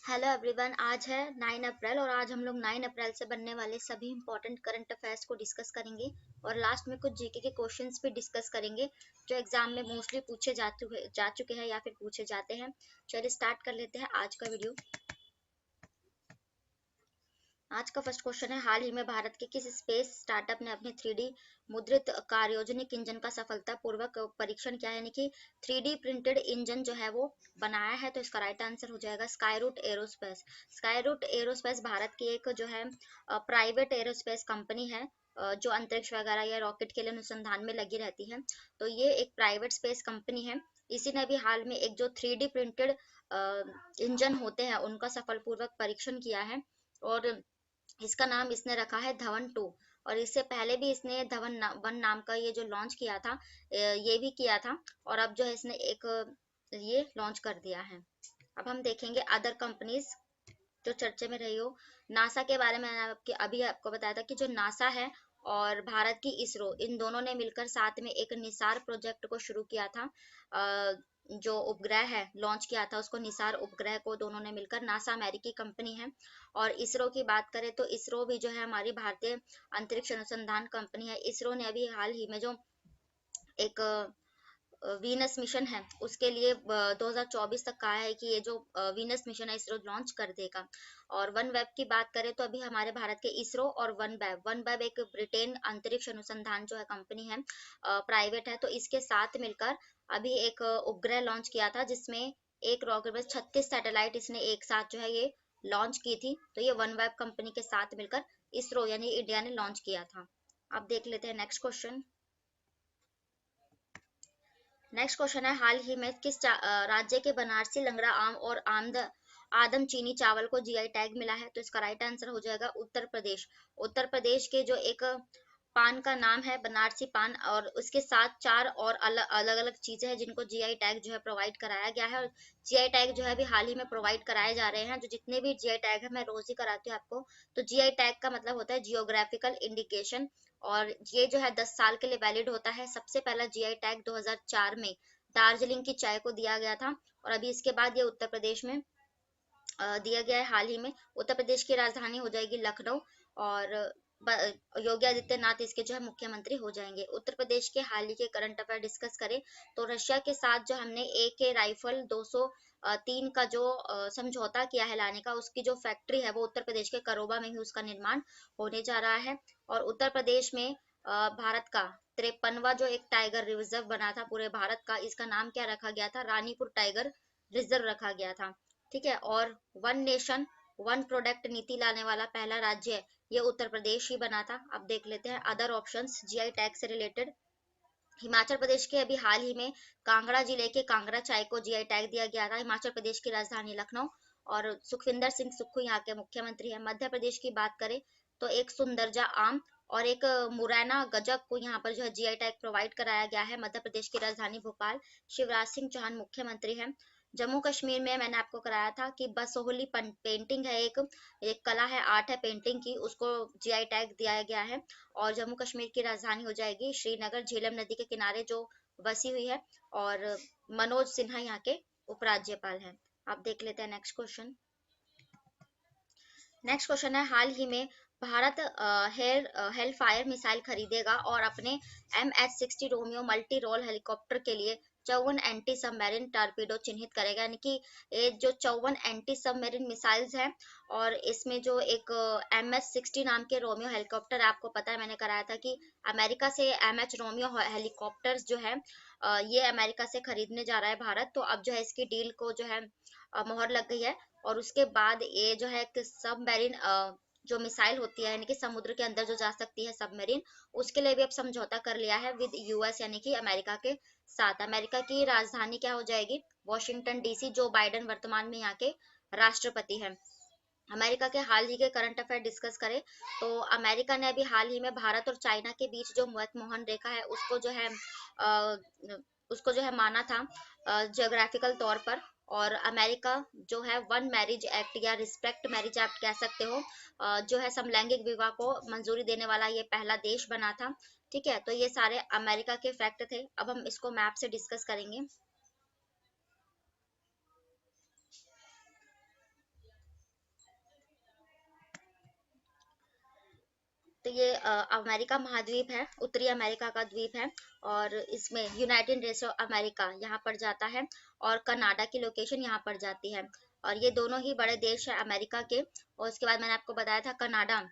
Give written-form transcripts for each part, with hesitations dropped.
Hello everyone, आज है 9 अप्रैल और आज हम लोग 9 अप्रैल से बनने वाले सभी इंपॉर्टेंट करंट अफेयर्स को डिस्कस करेंगे और लास्ट में कुछ जीके के क्वेश्चंस भी डिस्कस करेंगे जो एग्जाम में मोस्टली पूछे जा चुके हैं या फिर पूछे जाते हैं। चलिए स्टार्ट कर लेते हैं आज का वीडियो। आज का फर्स्ट क्वेश्चन है, हाल ही में भारत के किस स्पेस स्टार्टअप ने अपने 3D मुद्रित कार्योजनिक इंजन का सफलतापूर्वक परीक्षण किया, यानी कि 3D प्रिंटेड इंजन जो है वो बनाया है। तो इसका राइट आंसर हो जाएगा Skyroot aerospace. Skyroot aerospace Bharat की एक जो है प्राइवेट एरोस्पेस कंपनी है, जो अंतरिक्ष वगैरह या रॉकेट के लिए अनुसंधान में लगी रहती है। तो ये एक प्राइवेट स्पेस कंपनी है। इसी ने भी हाल में एक जो 3D प्रिंटेड इंजन होते हैं उनका सफलपूर्वक परीक्षण किया है और इसका नाम इसने रखा है धवन 2। और इससे पहले भी इसने धवन वन नाम का ये जो लॉन्च किया था, ये भी किया था और अब जो है इसने एक ये लॉन्च कर दिया है। अब हम देखेंगे अदर कंपनीज जो चर्चे में रही हो। नासा के बारे में मैंने अभी आपको बताया था कि जो नासा है और भारत की इसरो, इन दोनों ने मिलकर साथ में एक निसार प्रोजेक्ट को शुरू किया था। जो उपग्रह है लॉन्च किया था उसको, निसार उपग्रह को दोनों ने मिलकर, नासा अमेरिकी कंपनी है। और इसरो की बात करें तो इसरो भी जो है हमारी भारतीय अंतरिक्ष अनुसंधान कंपनी है। इसरो ने अभी हाल ही में जो एक वीनस मिशन है उसके लिए 2024 तक कहा है कि ये जो वीनस मिशन है इसरो लॉन्च कर देगा। और वन वेब की बात करें तो अभी हमारे भारत के इसरो और वन वेब एक ब्रिटेन अंतरिक्ष अनुसंधान जो है कंपनी है, प्राइवेट है, तो इसके साथ मिलकर अभी एक उपग्रह लॉन्च किया था जिसमें एक रॉकेट में 36 सैटेलाइट इसने एक साथ जो है ये लॉन्च की थी। तो ये वन वेब कंपनी के साथ मिलकर इसरो यानी इंडिया ने लॉन्च किया था। अब देख लेते हैं नेक्स्ट क्वेश्चन। नेक्स्ट क्वेश्चन है, हाल ही में किस राज्य के बनारसी लंगड़ा आम और आदम चीनी चावल को जीआई टैग मिला है? तो इसका राइट आंसर हो जाएगा उत्तर प्रदेश। उत्तर प्रदेश के जो एक पान का नाम है बनारसी पान, और उसके साथ चार और अलग अलग चीजें हैं जिनको जीआई टैग जो है प्रोवाइड कराया गया है। और जीआई टैग जो है अभी हाल ही में प्रोवाइड कराए जा रहे हैं। जो जितने भी जीआई टैग है मैं रोज ही कराती हूँ आपको। तो जीआई टैग का मतलब होता है जियोग्राफिकल इंडिकेशन, और ये जो है 10 साल के लिए वैलिड होता है। सबसे पहला जीआई टैग 2004 में दार्जिलिंग की चाय को दिया गया था और अभी इसके बाद ये उत्तर प्रदेश में दिया गया है हाल ही में। उत्तर प्रदेश की राजधानी हो जाएगी लखनऊ और योगी आदित्यनाथ इसके जो है मुख्यमंत्री हो जाएंगे। उत्तर प्रदेश के हाल ही के करंट अफेयर डिस्कस करें तो रशिया के साथ जो हमने AK राइफल 203 का जो समझौता किया है लाने का, उसकी जो फैक्ट्री है वो उत्तर प्रदेश के करोबा में ही उसका निर्माण होने जा रहा है। और उत्तर प्रदेश में भारत का 53वां जो एक टाइगर रिजर्व बना था पूरे भारत का, इसका नाम क्या रखा गया था? रानीपुर टाइगर रिजर्व रखा गया था। ठीक है। और वन नेशन वन प्रोडक्ट नीति लाने वाला पहला राज्य ये उत्तर प्रदेश ही बना था। अब देख लेते हैं अदर ऑप्शंस जीआई टैग से रिलेटेड। हिमाचल प्रदेश के अभी हाल ही में कांगड़ा जिले के कांगड़ा चाय को जीआई टैग दिया गया था। हिमाचल प्रदेश की राजधानी लखनऊ, और सुखविंदर सिंह सुक्खू यहाँ के मुख्यमंत्री हैं। मध्य प्रदेश की बात करें तो एक सुंदरजा आम और एक मुरैना गजक को यहाँ पर जो है जीआई टैग प्रोवाइड कराया गया है। मध्य प्रदेश की राजधानी भोपाल, शिवराज सिंह चौहान मुख्यमंत्री हैं। जम्मू कश्मीर में मैंने आपको कराया था कि बसोहली पेंटिंग है, एक कला है, आर्ट है पेंटिंग की, उसको जीआई टैग दिया गया है। और जम्मू कश्मीर की राजधानी हो जाएगी श्रीनगर, झेलम नदी के किनारे जो बसी हुई है। और मनोज सिन्हा यहाँ के उपराज्यपाल हैं। आप देख लेते हैं नेक्स्ट क्वेश्चन। नेक्स्ट क्वेश्चन है, हाल ही में भारत हेल फायर मिसाइल खरीदेगा और अपने MH-60 Romeo multi role helicopter के लिए 54 एंटी सबमरीन टॉर्पीडो चिन्हित करेगा। यानी कि ये जो 54 एंटी सबमरीन मिसाइल्स हैं, और इसमें जो एक MH-60 नाम के रोमियो हेलीकॉप्टर, आपको पता है मैंने कराया था कि अमेरिका से MH रोमियो हेलीकॉप्टर्स जो है ये अमेरिका से खरीदने जा रहा है भारत। तो अब जो है इसकी डील को जो है मोहर लग गई है। और उसके बाद ये जो है एक सबमरीन जो मिसाइल होती है यानी कि समुद्र के अंदर जो जा सकती है सबमरीन, उसके लिए भी अब समझौता कर लिया है विद यूएस यानी कि अमेरिका के साथ। अमेरिका की राजधानी क्या हो जाएगी? Washington DC। जो बाइडेन वर्तमान में यहाँ के राष्ट्रपति हैं। अमेरिका के हाल ही के करंट अफेयर डिस्कस करें तो अमेरिका ने अभी हाल ही में भारत और चाइना के बीच जो मनमोहन रेखा है उसको जो है माना था जियोग्राफिकल तौर पर। और अमेरिका जो है वन मैरिज एक्ट या रिस्पेक्ट मैरिज एक्ट कह सकते हो, जो है समलैंगिक विवाह को मंजूरी देने वाला ये पहला देश बना था। ठीक है। तो ये सारे अमेरिका के फैक्ट थे। अब हम इसको मैप से डिस्कस करेंगे। ये अमेरिका महाद्वीप है, उत्तरी अमेरिका का द्वीप है, और इसमें यूनाइटेड स्टेट्स ऑफ अमेरिका यहाँ पर जाता है, और कनाडा की लोकेशन यहाँ पर जाती है। और ये दोनों ही बड़े देश है अमेरिका के। और उसके बाद मैंने आपको बताया था कनाडा,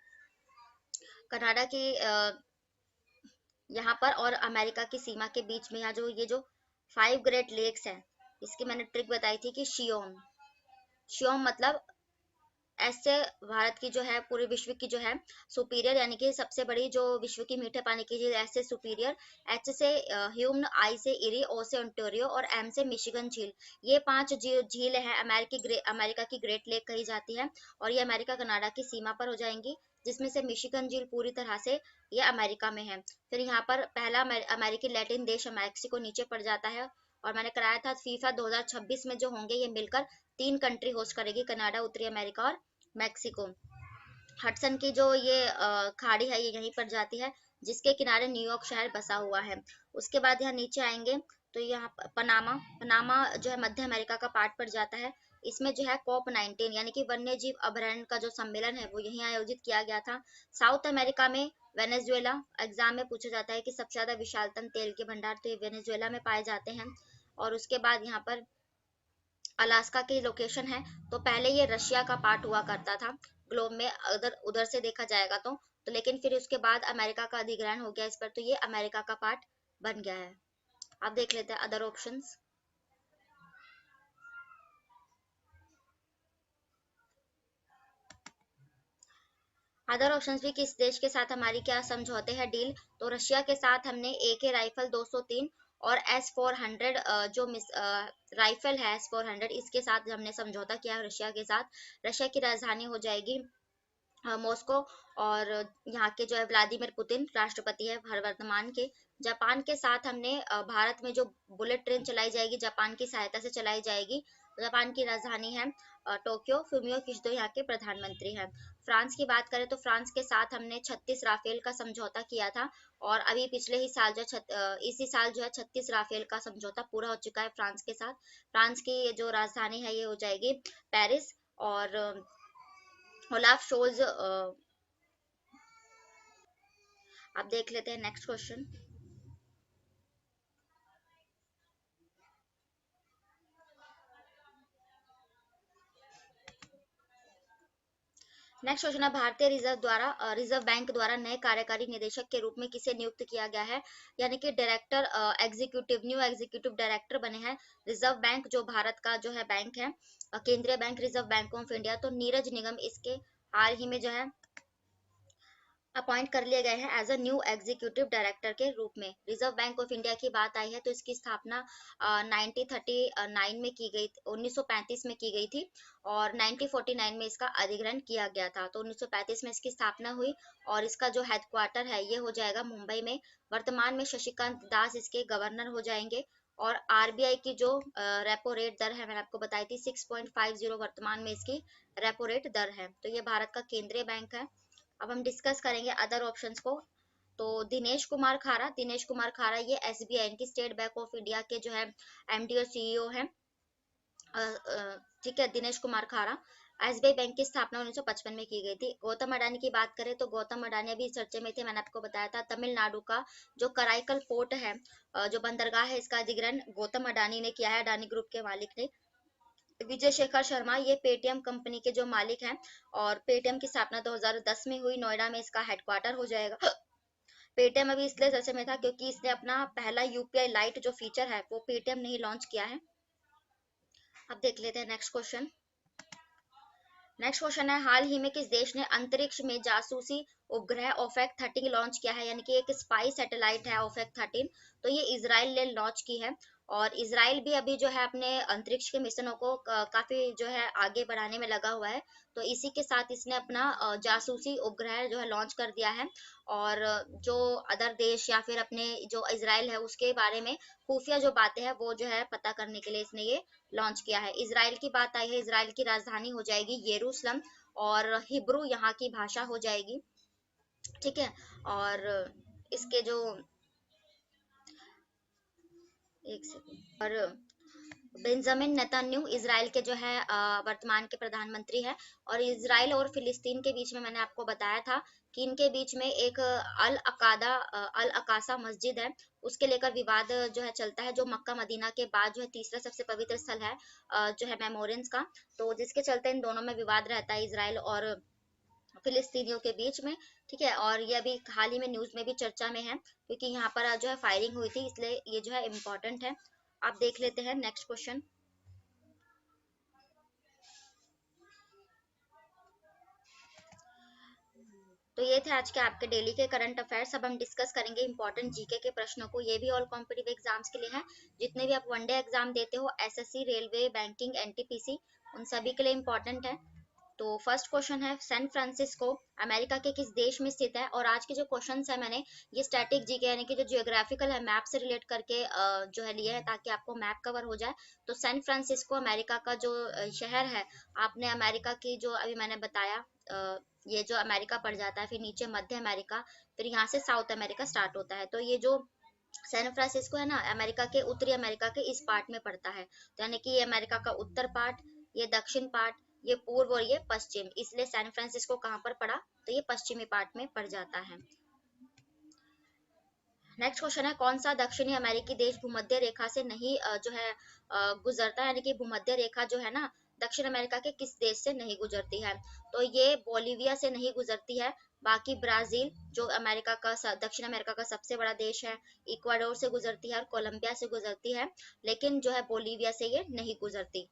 कनाडा की यहाँ पर और अमेरिका की सीमा के बीच में यहाँ जो ये जो 5 ग्रेट लेक्स है, इसकी मैंने ट्रिक बताई थी कि शियोम, शियोम मतलब ऐसे भारत की जो है पूरे विश्व की जो है सुपीरियर, यानी कि सबसे बड़ी जो विश्व की मीठे पानी की झील, ऐसे सुपीरियर, एच से ह्यूमन, आई से इरी, ओ से ओंटारियो और एम से मिशिगन झील। ये 5 झील है अमेरिका की ग्रेट लेक कही जाती है, और ये अमेरिका कनाडा की सीमा पर हो जाएंगी, जिसमें से मिशिगन झील पूरी तरह से ये अमेरिका में है। फिर यहाँ पर पहला अमेरिकी लैटिन देश मैक्सिको नीचे पड़ जाता है। और मैंने कराया था फीफा 2026 में जो होंगे ये मिलकर 3 कंट्री होस्ट करेगी, कनाडा, उत्तरी अमेरिका और मैक्सिको। हडसन की जो ये खाड़ी है ये यहीं पर जाती है, जिसके किनारे न्यूयॉर्क शहर बसा हुआ है। उसके बाद यहाँ नीचे आएंगे तो यहाँ पनामा, पनामा जो है मध्य अमेरिका का पार्ट पड़ जाता है। इसमें जो है COP19 यानी कि वन्य जीव अभयारण्य का जो सम्मेलन है वो यहीं आयोजित किया गया था। साउथ अमेरिका में वेनेजुएला, एग्जाम में पूछा जाता है कि सबसे ज्यादा विशालतम तेल के भंडार तो ये वेनेजुएला में पाए जाते हैं। और उसके बाद यहाँ पर अलास्का की लोकेशन है, तो पहले ये रशिया का पार्ट हुआ करता था ग्लोब में, अगर उधर से देखा जाएगा तो लेकिन फिर उसके बाद अमेरिका का अधिग्रहण हो गया इस पर, तो ये अमेरिका का पार्ट बन गया है। आप देख लेते हैं अदर ऑप्शंस। अदर ऑप्शंस भी किस देश के साथ हमारी क्या समझौते हैं डील, तो रशिया के साथ हमने AK राइफल 203 और S-400 जो राइफल है S-400, इसके साथ हमने समझौता किया है रशिया के साथ। रशिया की राजधानी हो जाएगी मॉस्को, और यहाँ के जो है व्लादिमीर पुतिन राष्ट्रपति है वर्तमान के। जापान के साथ हमने भारत में जो बुलेट ट्रेन चलाई जाएगी जापान की सहायता से चलाई जाएगी, जापान की राजधानी है टोक्यो, फुमियो किशिडो यहाँ के प्रधानमंत्री हैं। फ्रांस की बात करें तो फ्रांस के साथ हमने 36 राफेल का समझौता किया था, और अभी पिछले ही साल इसी साल जो है 36 राफेल का समझौता पूरा हो चुका है फ्रांस के साथ। फ्रांस की जो राजधानी है ये हो जाएगी पेरिस। और ओलाफ शोल्ज, आप देख लेते हैं नेक्स्ट क्वेश्चन। नेक्स्ट क्वेश्चन है भारतीय रिजर्व बैंक द्वारा नए कार्यकारी निदेशक के रूप में किसे नियुक्त किया गया है, यानी कि डायरेक्टर न्यू एग्जीक्यूटिव डायरेक्टर बने हैं रिजर्व बैंक, जो भारत का जो है बैंक है, केंद्रीय bank reserve bank of India, तो नीरज निगम इसके हाल ही में जो है अपॉइंट कर लिए गए हैं as a new executive director के रूप में। रिजर्व बैंक ऑफ इंडिया की बात आई है तो इसकी स्थापना 1939 में की गई, 1935 में की गई थी, और 1949 में इसका अधिग्रहण किया गया था, तो 1935 में इसकी स्थापना हुई। और इसका जो हेडक्वार्टर है ये हो जाएगा मुंबई में। वर्तमान में शशिकांत दास इसके गवर्नर हो जाएंगे। और आरबीआई की जो रेपो रेट दर है मैंने आपको बताई थी 6.50 वर्तमान में इसकी रेपो रेट दर है। तो ये भारत का केंद्रीय बैंक है। अब हम डिस्कस करेंगे अदर ऑप्शंस को। तो दिनेश कुमार खारा ये एसबीआई की स्टेट बैंक ऑफ इंडिया के जो है एमडी और सीईओ हैं। ठीक है, दिनेश कुमार खारा। एसबीआई बैंक की स्थापना 1955 में की गई थी। गौतम अडानी की बात करें तो गौतम अडानी अभी चर्चे में थे, मैंने आपको बताया था। तमिलनाडु का जो कराईकल पोर्ट है, जो बंदरगाह है, इसका अधिग्रहण गौतम अडानी ने किया है, अडानी ग्रुप के मालिक ने। विजय शेखर शर्मा ये पेटीएम कंपनी के जो मालिक हैं, और पेटीएम की स्थापना 2010 में हुई, नोएडा में इसका हेडक्वार्टर हो जाएगा। पेटीएम अभी इसलिए चर्चे में था क्योंकि इसने अपना पहला यूपीआई लाइट जो फीचर है वो पेटीएम ने ही लॉन्च किया है। अब देख लेते हैं नेक्स्ट क्वेश्चन है हाल ही में किस देश ने अंतरिक्ष में जासूसी उपग्रह ओफेक 13 लॉन्च किया है, यानी कि एक स्पाई सैटेलाइट है ओफेक 13, तो ये इजराइल ने लॉन्च की है। और इजराइल भी अभी जो है अपने अंतरिक्ष के मिशनों को काफी जो है आगे बढ़ाने में लगा हुआ है, तो इसी के साथ इसने अपना जासूसी उपग्रह जो है लॉन्च कर दिया है। और जो अदर देश या फिर अपने जो इजराइल है उसके बारे में खुफिया जो बातें हैं वो जो है पता करने के लिए इसने ये लॉन्च किया है। इजराइल की बात आई है, इजराइल की राजधानी हो जाएगी यरूशलेम, और हिब्रू यहाँ की भाषा हो जाएगी। ठीक है, और इसके जो एक सेकंड, और बेंजामिन नेतन्याहू इजराइल के जो है वर्तमान के प्रधानमंत्री है। और इजराइल और फिलिस्तीन के बीच में मैंने आपको बताया था कि इनके बीच में एक अल अकासा मस्जिद है, उसके लेकर विवाद जो है चलता है, जो मक्का मदीना के बाद जो है तीसरा सबसे पवित्र स्थल है जो है मेमोरियंस का। तो जिसके चलते इन दोनों में विवाद रहता है, इजराइल और फिलिस्तीनियों के बीच में। ठीक है, और ये अभी हाल ही में न्यूज में भी चर्चा में है, क्योंकि यहाँ पर जो है फायरिंग हुई थी, इसलिए ये जो है इम्पोर्टेंट है। आप देख लेते हैं नेक्स्ट क्वेश्चन। तो ये थे आज के आपके डेली के करंट अफेयर्स। अब हम डिस्कस करेंगे इंपॉर्टेंट जीके के प्रश्नों को। ये भी ऑल कॉम्पिटिटिव एग्जाम्स के लिए है, जितने भी आप वनडे एग्जाम देते हो, एसएससी, रेलवे, बैंकिंग, एनटीपीसी, उन सभी के लिए इंपॉर्टेंट है। तो फर्स्ट क्वेश्चन है, सैन फ्रांसिस्को अमेरिका के किस देश में स्थित है? और आज के जो क्वेश्चंस है मैंने ये स्टैटिक जीके यानी कि जो जियोग्राफिकल है, मैप से रिलेट करके जो है लिए है, ताकि आपको मैप कवर हो जाए। तो सैन फ्रांसिस्को अमेरिका का जो शहर है, आपने अमेरिका की जो अभी मैंने बताया, ये जो अमेरिका पड़ जाता है, फिर नीचे मध्य अमेरिका, फिर यहाँ से साउथ अमेरिका स्टार्ट होता है। तो ये जो सैन फ्रांसिस्को है ना, अमेरिका के उत्तरी अमेरिका के इस पार्ट में पड़ता है। तो यानी कि ये अमेरिका का उत्तर पार्ट, ये दक्षिण पार्ट, ये पूर्व और ये पश्चिम, इसलिए सैन फ्रांसिस्को कहाँ पर पड़ा? तो ये पश्चिमी पार्ट में पड़ जाता है। नेक्स्ट क्वेश्चन है, कौन सा दक्षिणी अमेरिकी देश भूमध्य रेखा से नहीं जो है गुजरता है? यानी कि भूमध्य रेखा जो है ना, दक्षिण अमेरिका के किस देश से नहीं गुजरती है? तो ये बोलिविया से नहीं गुजरती है। बाकी ब्राजील जो अमेरिका का दक्षिण अमेरिका का सबसे बड़ा देश है, इक्वाडोर से गुजरती है और कोलंबिया से गुजरती है, लेकिन जो है बोलिविया से ये नहीं गुजरती।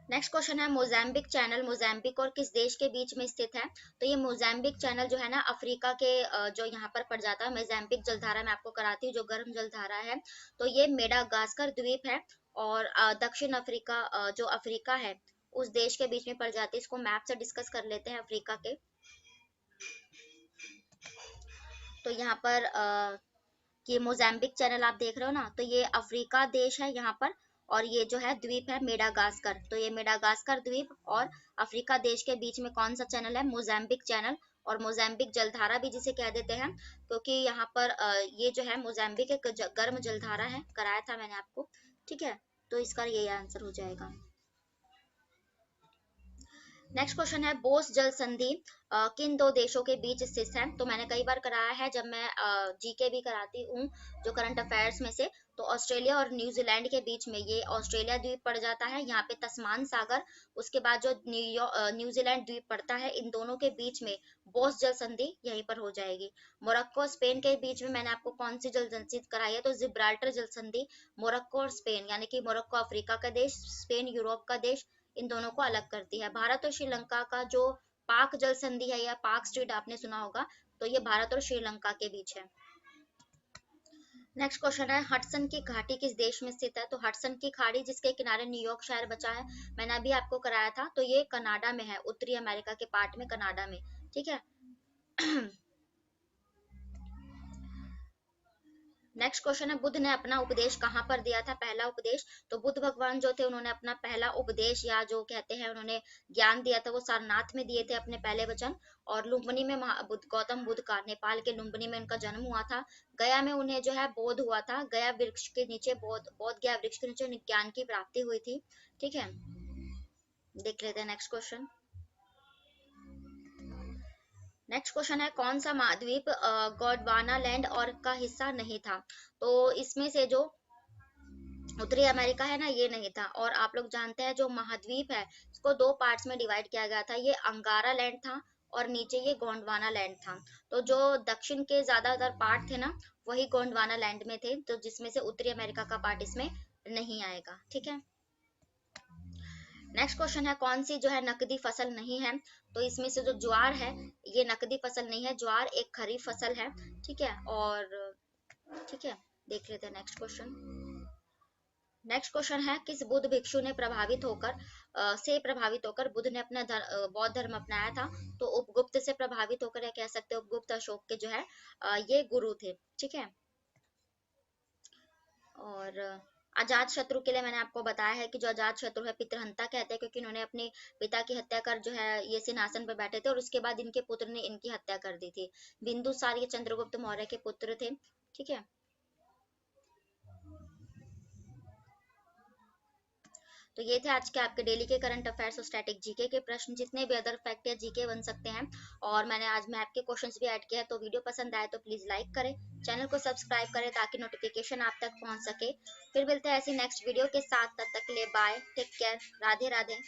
नेक्स्ट क्वेश्चन है, मोजाम्बिक चैनल मोजाम्बिक और किस देश के बीच में स्थित है? तो ये मोजाम्बिक चैनल जो है ना, अफ्रीका के जो यहाँ पर पड़ जाता है। मोजाम्बिक जलधारा मैं आपको कराती हूँ, जो गर्म जलधारा है। तो ये मेडागास्कर द्वीप है, और दक्षिण अफ्रीका जो अफ्रीका है उस देश के बीच में पड़ जाती है। इसको मैप से डिस्कस कर लेते हैं अफ्रीका के। तो यहाँ पर ये मोजाम्बिक चैनल आप देख रहे हो ना, तो ये अफ्रीका देश है यहाँ पर, और ये जो है द्वीप है मेडागास्कर। तो ये मेडागास्कर द्वीप और अफ्रीका देश के बीच में कौन सा चैनल है? Mozambique channel. और मोजाम्बिक जलधारा भी जिसे कह देते हैं, क्योंकि यहाँ पर ये जो है मोजाम्बिक एक गर्म जलधारा है, कराया था मैंने आपको। ठीक है, तो इसका यही आंसर हो जाएगा। नेक्स्ट क्वेश्चन है, बोस जल संधि किन दो देशों के बीच स्थित है? तो मैंने कई बार कराया है, जब मैं जीके भी कराती हूँ जो करंट अफेयर्स में से। तो ऑस्ट्रेलिया और न्यूजीलैंड के बीच में ये ऑस्ट्रेलिया द्वीप पड़ जाता है, यहाँ पे तस्मान सागर। उसके बाद जो न्यूजीलैंड द्वीप पड़ता है, इन दोनों के बीच में बोस जल संधि यहीं पर हो जाएगी। मोरक्को स्पेन के बीच में मैंने आपको कौन सी जल संधि कराई है? तो जिब्राल्टर जल संधि। मोरक्को और स्पेन यानी कि मोरक्को अफ्रीका का देश, स्पेन यूरोप का देश, इन दोनों को अलग करती है। भारत और श्रीलंका का जो पाक जल संधि है, या पाक स्ट्रीट आपने सुना होगा, तो ये भारत और श्रीलंका के बीच है। नेक्स्ट क्वेश्चन है, हडसन की घाटी किस देश में स्थित है? तो हडसन की खाड़ी जिसके किनारे न्यूयॉर्क शहर बचा है, मैंने अभी आपको कराया था, तो ये कनाडा में है, उत्तरी अमेरिका के पार्ट में, कनाडा में। ठीक है। नेक्स्ट क्वेश्चन है, बुद्ध ने अपना उपदेश कहाँ पर दिया था? पहला उपदेश। तो बुद्ध भगवान जो थे, उन्होंने अपना पहला उपदेश, या जो कहते हैं उन्होंने ज्ञान दिया था, वो सारनाथ में दिए थे अपने पहले वचन। और लुम्बिनी में गौतम बुद्ध का, नेपाल के लुम्बिनी में उनका जन्म हुआ था। गया में उन्हें जो है बोध हुआ था, गया वृक्ष के नीचे, बोध गया वृक्ष के नीचे ज्ञान की प्राप्ति हुई थी। ठीक है, देख लेते हैं नेक्स्ट क्वेश्चन। नेक्स्ट क्वेश्चन है, कौन सा महाद्वीप गोंडवाना लैंड और का हिस्सा नहीं था? तो इसमें से जो उत्तरी अमेरिका है ना, ये नहीं था। और आप लोग जानते हैं जो महाद्वीप है, इसको दो पार्ट्स में डिवाइड किया गया था। ये अंगारा लैंड था, और नीचे ये गोंडवाना लैंड था। तो जो दक्षिण के ज्यादातर पार्ट थे ना, वही गोंडवाना लैंड में थे, तो जिसमें से उत्तरी अमेरिका का पार्ट इसमें नहीं आएगा। ठीक है। नेक्स्ट क्वेश्चन है, कौन सी जो है नकदी फसल नहीं है? तो इसमें से जो ज्वार है, ये नकदी फसल नहीं है, ज्वार एक खरीफ फसल है। ठीक है, और ठीक है, देख लेते हैं नेक्स्ट क्वेश्चन। नेक्स्ट क्वेश्चन है, किस बुद्ध भिक्षु ने प्रभावित होकर बुद्ध ने अपना बौद्ध धर्म अपनाया था? तो उपगुप्त से प्रभावित होकर, या कह सकते हैं उपगुप्त अशोक के जो है ये गुरु थे। ठीक है। और अजात शत्रु के लिए मैंने आपको बताया है कि जो अजात शत्रु है, पितृहंता कहते हैं, क्योंकि इन्होंने अपने पिता की हत्या कर जो है ये सिंहासन पर बैठे थे, और उसके बाद इनके पुत्र ने इनकी हत्या कर दी थी। बिंदुसार ये चंद्रगुप्त मौर्य के पुत्र थे। ठीक है। तो ये थे आज के आपके डेली के करंट अफेयर्स और स्टैटिक जीके के प्रश्न। जितने भी अदर फैक्ट या जीके बन सकते हैं, और मैंने आज मैप के क्वेश्चंस भी ऐड किया है। तो वीडियो पसंद आए तो प्लीज लाइक करें, चैनल को सब्सक्राइब करें ताकि नोटिफिकेशन आप तक पहुंच सके। फिर मिलते हैं ऐसी नेक्स्ट वीडियो के साथ, तब तक के लिए bye, take care, Radhe Radhe.